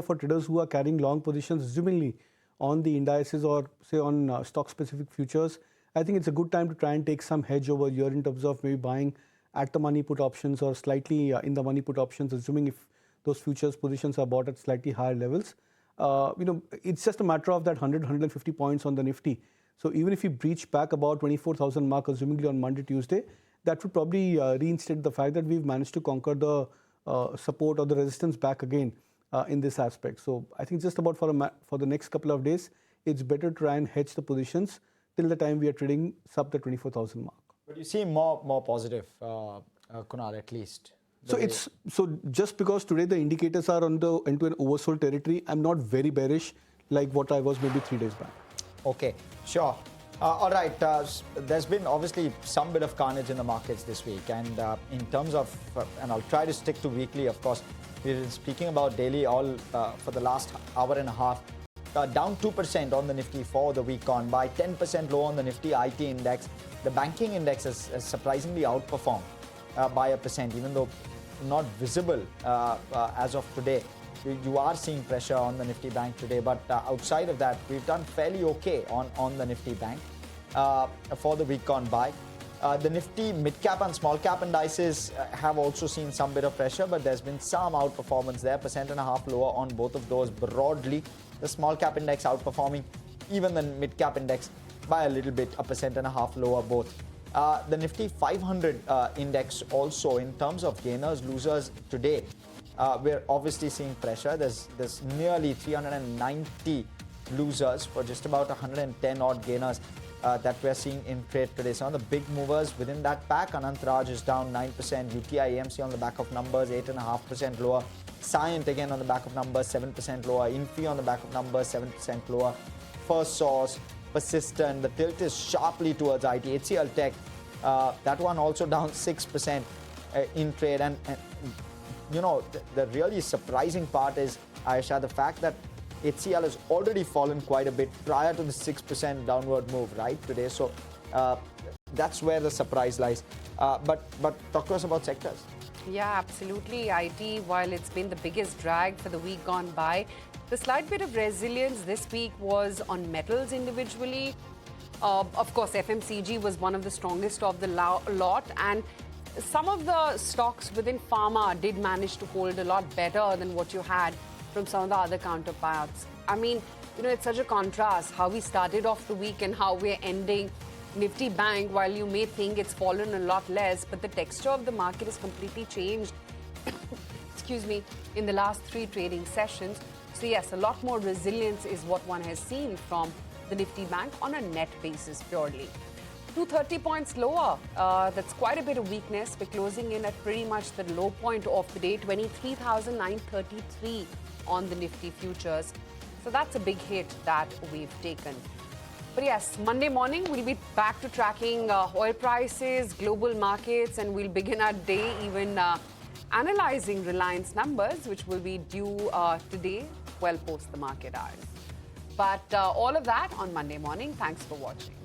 for traders who are carrying long positions, assumingly on the indices or say on stock-specific futures, I think it's a good time to try and take some hedge over here in terms of maybe buying at the money put options or slightly in the money put options, assuming if those futures positions are bought at slightly higher levels. It's just a matter of that 150 points on the Nifty. So even if we breach back about 24,000 mark, assumingly on Monday, Tuesday, that would probably reinstate the fact that we've managed to conquer the support or the resistance back again in this aspect. So I think just about for the next couple of days, it's better to try and hedge the positions till the time we are trading sub the 24,000 mark. But you seem more positive, Kunal, at least. So just because today the indicators are into an oversold territory, I'm not very bearish like what I was maybe 3 days back. Okay, sure. All right, there's been obviously some bit of carnage in the markets this week, and in terms of, and I'll try to stick to weekly, of course, we've been speaking about daily all for the last hour and a half. Down 2% on the Nifty for the week gone by, 10% low on the Nifty IT index. The banking index has surprisingly outperformed by 1%, even though not visible as of today. You are seeing pressure on the Nifty Bank today, but outside of that, we've done fairly okay on the Nifty Bank for the week gone by. The Nifty mid-cap and small-cap indices have also seen some bit of pressure, but there's been some outperformance there, 1.5% lower on both of those broadly. The small-cap index outperforming even the mid-cap index by a little bit, 1.5% lower both. The Nifty 500 index also, in terms of gainers, losers today, we're obviously seeing pressure. There's nearly 390 losers for just about 110 odd gainers that we're seeing in trade today. Some of the big movers within that pack, Anant Raj is down 9%, UTI AMC on the back of numbers 8.5% lower, Cyient again on the back of numbers 7% lower, Infi on the back of numbers 7% lower, First Source, Persistent, the tilt is sharply towards IT, HCL Tech, that one also down 6% in trade. And you know, the really surprising part is, Aisha, the fact that HCL has already fallen quite a bit prior to the 6% downward move, right, today. So that's where the surprise lies. But talk to us about sectors. Yeah, absolutely. IT, while it's been the biggest drag for the week gone by, the slight bit of resilience this week was on metals individually. Of course, FMCG was one of the strongest of the lot, and some of the stocks within pharma did manage to hold a lot better than what you had from some of the other counterparts. I mean, you know, it's such a contrast how we started off the week and how we're ending. Nifty Bank, while you may think it's fallen a lot less, but the texture of the market has completely changed, excuse me, in the last 3 trading sessions. So yes, a lot more resilience is what one has seen from the Nifty Bank on a net basis purely. 230 points lower, that's quite a bit of weakness. We're closing in at pretty much the low point of the day, 23,933 on the Nifty futures. So that's a big hit that we've taken. But yes, Monday morning, we'll be back to tracking oil prices, global markets, and we'll begin our day even analyzing Reliance numbers, which will be due today, well post the market hours. But all of that on Monday morning. Thanks for watching.